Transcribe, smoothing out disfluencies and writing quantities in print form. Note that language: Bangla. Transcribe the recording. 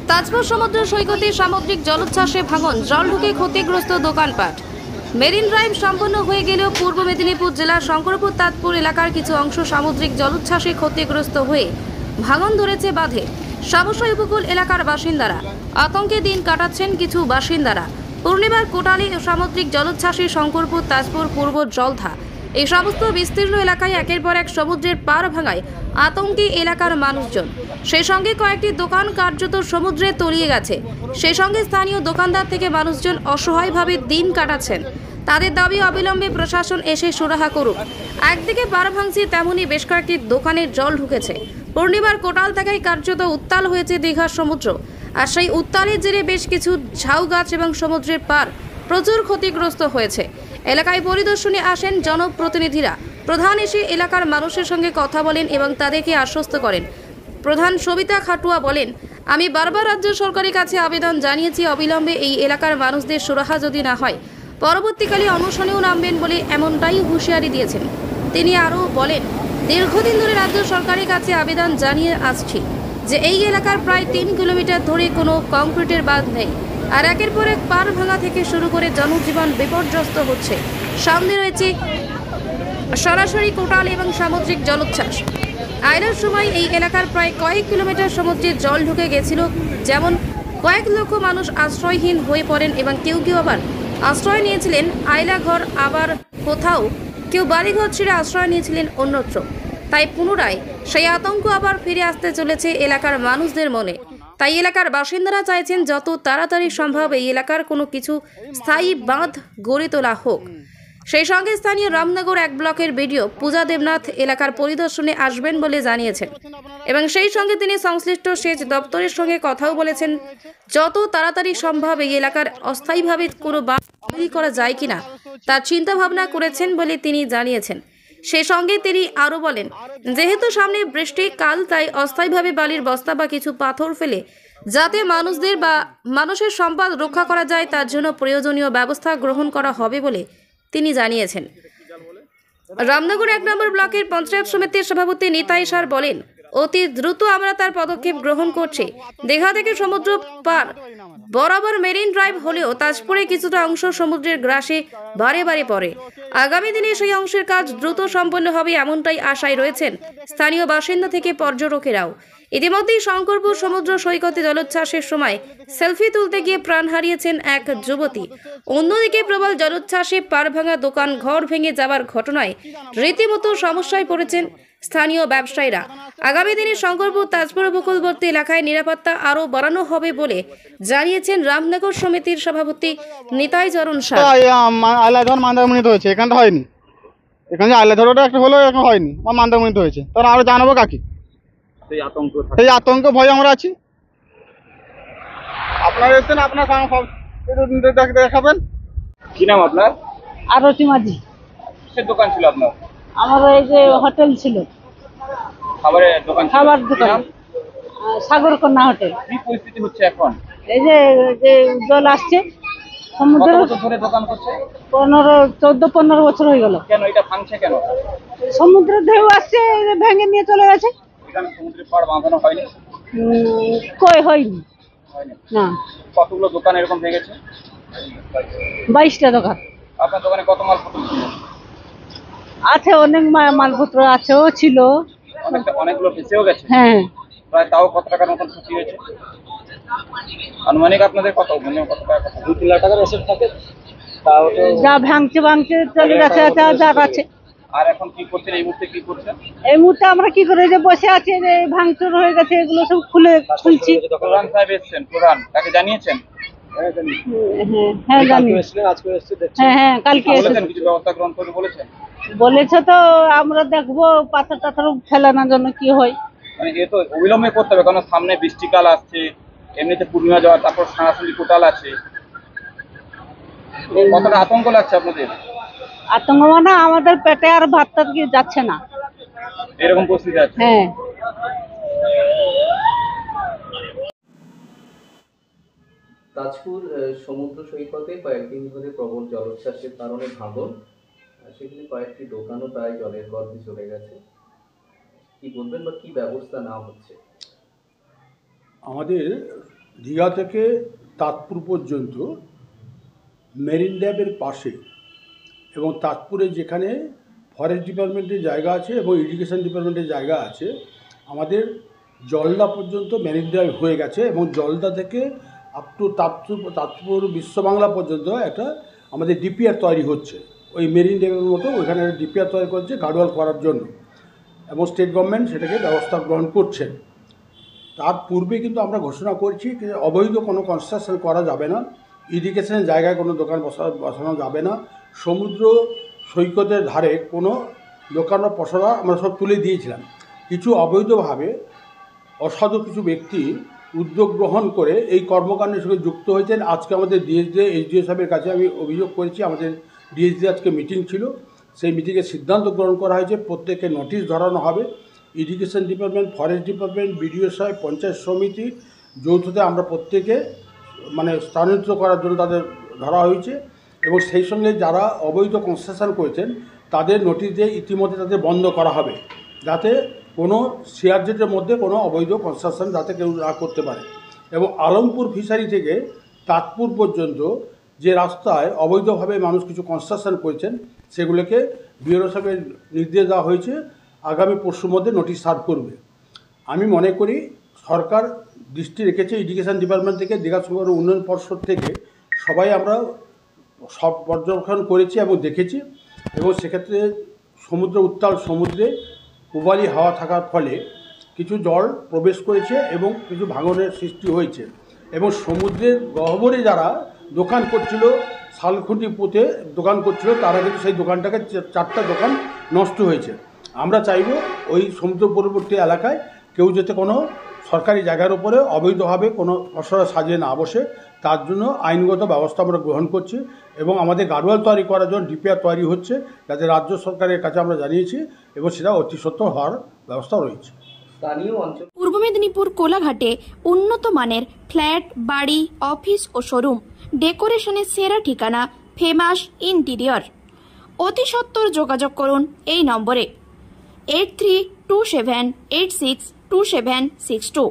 তাজপুর সমুদ্র সৈকতে সামুদ্রিক জলোচ্ছ্বাসে ভাঙন, জল ঢুকে ক্ষতিগ্রস্ত দোকানপাট। মেরিন ড্রাইভ সম্পন্ন হয়ে গেলেও পূর্ব মেদিনীপুর জেলার শঙ্করপুর তাজপুর এলাকার কিছু অংশ সামুদ্রিক জলোচ্ছ্বাসে ক্ষতিগ্রস্ত হয়ে ভাঙন ধরেছে বাঁধে। সাবসই উপকূল এলাকার বাসিন্দারা আতঙ্কে দিন কাটাচ্ছেন কিছু বাসিন্দারা। পূর্ণিমার কোটালী ও সামুদ্রিক জলোচ্ছ্বাসে শঙ্করপুর তাজপুর পূর্ব জলধা এই সমস্ত বিস্তীর্ণ এলাকায় একের পর এক সমুদ্রের পাড় ভাঙায় আতঙ্কে এলাকার মানুষজন। সেই সঙ্গে কয়েকটি দোকান কার্যত সমুদ্রে তলিয়ে গেছে। সেই সঙ্গে স্থানীয় দোকানদার থেকে মানুষজন অসহায়ভাবে দিন কাটাচ্ছেন। তাদের দাবি অবিলম্বে প্রশাসন এসে সুরাহা করুক। একদিকে পাড় ভাঙছে, তেমনি বেশ কয়েকটি দোকানের জল ঢুকেছে। পূর্ণিমার কোটাল থাকায় কার্যত উত্তাল হয়েছে দীঘার সমুদ্র। আর সেই উত্তালের জেরে বেশ কিছু ঝাউ গাছ এবং সমুদ্রের পাড় প্রচুর ক্ষতিগ্রস্ত হয়েছে। এলাকায় পরিদর্শনে আসেন জনপ্রতিনিধিরা। প্রধান এসে এলাকার মানুষের সঙ্গে কথা বলেন এবং তাদেরকে আশ্বস্ত করেন। প্রধান সবিতা খাটুয়া বলেন, আমি বারবার রাজ্য সরকারের কাছে আবেদন জানিয়েছি, অবিলম্বে এই এলাকার মানুষদের সুরাহা যদি না হয় পরবর্তীকালে অনশনেও নামবেন বলে এমনটাই হুঁশিয়ারি দিয়েছেন। তিনি আরও বলেন, দীর্ঘদিন ধরে রাজ্য সরকারের কাছে আবেদন জানিয়ে আসছি যে এই এলাকার প্রায় 3 কিলোমিটার ধরে কোনো কংক্রিটের বাঁধ নেই। আর একের পর এক পাড় ভাঙা থেকে শুরু করে জনজীবন বিপর্যস্ত হচ্ছে। সামনে রয়েছে সরাসরি কোটাল এবং সামুদ্রিক জলোচ্ছ্বাস। আয়লার সময় এই এলাকার প্রায় কয়েক কিলোমিটার সমুদ্রে জল ঢুকে গেছিল। যেমন কয়েক লক্ষ মানুষ আশ্রয়হীন হয়ে পড়েন এবং কেউ কেউ আবার আশ্রয় নিয়েছিলেন আয়লা ঘর, আবার কোথাও কেউ বাড়িঘর ছেড়ে আশ্রয় নিয়েছিলেন অন্যত্র। তাই পুনরায় সেই আতঙ্ক আবার ফিরে আসতে চলেছে এলাকার মানুষদের মনে। তাই এলাকার বাসিন্দারা চাইছেন যত তাড়াতাড়ি সম্ভব এই এলাকার কোনো কিছু স্থায়ী বাঁধ গড়ে তোলা হোক। সেই সঙ্গে স্থানীয় রামনগর 1 ব্লকের বিডিও পূজা দেবনাথ এলাকার পরিদর্শনে আসবেন বলে জানিয়েছেন এবং সেই সঙ্গে তিনি সংশ্লিষ্ট সেচ দপ্তরের সঙ্গে কথাও বলেছেন যত তাড়াতাড়ি সম্ভব এই এলাকার অস্থায়ীভাবে কোনো বাঁধ তৈরি করা যায় কিনা তার চিন্তা ভাবনা করেছেন বলে তিনি জানিয়েছেন। সেই সঙ্গে তিনি আরও বলেন, যেহেতু সামনে বৃষ্টিকাল তাই অস্থায়ীভাবে বালির বস্তা বা কিছু পাথর ফেলে যাতে মানুষদের বা মানুষের সম্পদ রক্ষা করা যায় তার জন্য প্রয়োজনীয় ব্যবস্থা গ্রহণ করা হবে বলে তিনি জানিয়েছেন। রামনগর 1 নম্বর ব্লকের পঞ্চায়েত সমিতির সভাপতি নিতাই সার বলেন, অতি দ্রুত আমরা তার পদক্ষেপ গ্রহণ করছি। দীঘা থেকে সমুদ্র পার বরাবর মেরিন ড্রাইভ হলেও তাজপুরে কিছুটা অংশ সমুদ্রের গ্রাসে বারে বারে পড়ে। আগামী দিনে সেই অংশের কাজ দ্রুত সম্পন্ন হবে এমনটাই আশায় রয়েছেন স্থানীয় বাসিন্দা থেকে পর্যটকেরাও। ইতিমধ্যেই শঙ্করপুর সমুদ্র সৈকতে জলোচ্ছ্বাসের সময় সেলফি তুলতে গিয়ে প্রাণ হারিয়েছেন এক যুবতী। অন্যদিকে প্রবল জলোচ্ছ্বাসে পাড় ভাঙা দোকান ঘর ভেঙে যাওয়ার ঘটনায় রীতিমতো সমস্যায় পড়েছেন স্থানীয় ব্যবসায়ীরা। আগামী দিনে শঙ্করপুর তাজপুর উপকূলবর্তী এলাকায় নিরাপত্তা আরও বাড়ানো হবে বলে জানিয়েছেন রামনগর সমিতির সভাপতি নিতাই চরণ সার। আয়লাধর মন্দারমণিতে হয়েছে, এখানটা হয়নি। এখানে আয়লাধরটা একটা হলো, এখন হয়নি, মন্দারমণিতে হয়েছে। তাহলে আরো জানাবো কাকে? সেই আতঙ্ক ভয়ে আমরা আছি। আপনারা এসেছেন, আপনার দেখাবেন। কি নাম আপনার? আরতি মাঝি। কিসের দোকান ছিল আপনার? আমার এই যে হোটেল ছিল, খাবারের দোকান ছিল। খাবার দোকান, সাগরকন্যা হোটেল। কি পরিস্থিতি হচ্ছে এখন? এই যে জল আসছে সমুদ্র। কত বছর ধরে দোকান করছে? 14-15 বছর হয়ে গেল। কেন এটা ভাঙছে কেন? সমুদ্রের ঢেউ আসছে, ভেঙে নিয়ে চলে গেছে। এখানে সমুদ্রের পাড় বাঁধানো হয়নি? কই হয়নি না। কতগুলো দোকান এরকম ভেঙেছে? 22টা দোকান। আপনার দোকানে কত মালপত্র ছিল? আছে, অনেক মালপত্র আছেও ছিল, অনেকগুলো ভেসেও গেছে। হ্যাঁ। প্রায় তাও কত টাকার মতন ক্ষতি হয়েছে আনুমানিক? আপনাদের কত টাকা? 2-3 লাখ টাকার এসেট থাকে। যা ভাঙছে চলে গেছে, যা আছে। আর এখন কি করছেন এই মুহূর্তে? কি করছেন এই মুহূর্তে? আমরা কি করে যে বসে আছি, যে ভাঙচুর হয়ে গেছে, এগুলো সব খুলছি। প্রধান সাহেব এসেছেন? প্রধান তাকে জানিয়েছেন? হ্যাঁ জানি। হ্যাঁ কালকে কিছু ব্যবস্থা গ্রহণ করতে বলেছেন? বলেছে তো, আমরা দেখবো পাথর টাথর ফেলানোর জন্য কি হয়। মানে এ তো অবিলম্বে করতে হবে, কারণ সামনে বৃষ্টিকাল আসছে, এমনিতে পূর্ণিমা যাওয়া, তারপর সরাসরি কোটাল আছে। কতটা আতঙ্ক লাগছে আপনাদের? আতঙ্ক মানে আমাদের পেটে আর ভাতটা কি যাচ্ছে না, এরকম পরিস্থিতি আছে। হ্যাঁ। তাজপুর সমুদ্র সৈকতে কয়েকদিন ধরে প্রবল জলোচ্ছ্বাসের কারণে ভাঙন, সেখানে কয়েকটি দোকানও প্রায় জলের গর্ভে চলে গেছে। কি বলবেন বা কি ব্যবস্থা নেওয়া হচ্ছে? আমাদের দীঘা থেকে তাজপুর পর্যন্ত মেরিন ড্রাইভের পাশে এবং তাজপুরে যেখানে ফরেস্ট ডিপার্টমেন্টের জায়গা আছে এবং ইরিগেশন ডিপার্টমেন্টের জায়গা আছে, আমাদের জলদা পর্যন্ত মেরিন ড্রাইভ হয়ে গেছে এবং জলদা থেকে আপ টু তাজপুর বিশ্ববাংলা পর্যন্ত একটা আমাদের ডিপিআর তৈরি হচ্ছে। ওই মেরিন ড্রাইভের মতো ওইখানে ডিপিআর তৈরি করছে গার্ডওয়াল করার জন্য, এবং স্টেট গভর্নমেন্ট সেটাকে ব্যবস্থা গ্রহণ করছেন। তার পূর্বে কিন্তু আমরা ঘোষণা করছি যে অবৈধ কোনো কনস্ট্রাকশন করা যাবে না, ইরিগেশনের জায়গায় কোনো দোকান বসানো যাবে না, সমুদ্র সৈকতের ধারে কোনো দোকান বা পসরা আমরা সব তুলে দিয়েছিলাম। কিছু অবৈধভাবে অসাধু কিছু ব্যক্তি উদ্যোগ গ্রহণ করে এই কর্মকাণ্ডের সঙ্গে যুক্ত হয়েছেন। আজকে আমাদের এইচডিও সাহেবের কাছে আমি অভিযোগ করেছি, আমাদের ডিএসডি আজকে মিটিং ছিল, সেই মিটিংয়ে সিদ্ধান্ত গ্রহণ করা হয়েছে প্রত্যেককে নোটিশ ধরানো হবে। Irrigation department, forest department, BDO সাহেব, পঞ্চায়েত সমিতি যৌথতে আমরা প্রত্যেকে স্থানান্তরিত করার জন্য তাদের ধরা হয়েছে, এবং সেই সঙ্গে যারা অবৈধ কনস্ট্রাকশন করেছেন তাদের নোটিশ দিয়ে ইতিমধ্যে তাদের বন্ধ করা হবে, যাতে কোনো সিআরজেডের মধ্যে কোনো অবৈধ কনস্ট্রাকশন যাতে কেউ না করতে পারে। এবং আলমপুর ফিশারি থেকে তাজপুর পর্যন্ত যে রাস্তায় অবৈধভাবে মানুষ কিছু কনস্ট্রাকশন করেছেন সেগুলোকে বিএলও সাহেবের নির্দেশ দেওয়া হয়েছে আগামী পরশুর মধ্যে নোটিশ সার্ভ করবে। আমি মনে করি সরকার দৃষ্টি রেখেছে, ইরিগেশন ডিপার্টমেন্ট থেকে, দীঘা সমুদ্র উন্নয়ন পর্ষদ থেকে সবাই আমরা সব পর্যবেক্ষণ করেছি এবং দেখেছি, এবং সেক্ষেত্রে উত্তাল সমুদ্রে উবালি হাওয়া থাকার ফলে কিছু জল প্রবেশ করেছে এবং কিছু ভাঙনের সৃষ্টি হয়েছে, এবং সমুদ্রের গহ্বরে যারা দোকান করছিল, শালখুঁটি পুঁতে দোকান করছিল, তারা কিন্তু সেই দোকানটাকে 4টা দোকান নষ্ট হয়েছে। আমরা চাইব ওই সমুদ্র পূর্ববর্তী এলাকায় কেউ যাতে কোনো সরকারি জায়গার উপরে অবৈধভাবে কোনো পসরা সাজিয়ে না বসে, তার জন্য আইনগত ব্যবস্থা আমরা গ্রহণ করছি, এবং আমাদের গার্ডওয়াল তৈরি করার জন্য ডিপিআর তৈরি হচ্ছে, যাতে রাজ্য সরকারের কাছে আমরা জানিয়েছি, এবং সেটা অতি সত্ত্বর হওয়ার ব্যবস্থা রয়েছে। পূর্ব মেদিনীপুর কোলাঘাটে উন্নত মানের ফ্ল্যাট, বাড়ি, অফিস ও শোরুম, ডেকোরেশনের সেরা ঠিকানা, ফেমাস ইন্টেরিয়র। অতি সত্বর যোগাযোগ করুন এই নম্বরে 8327862762।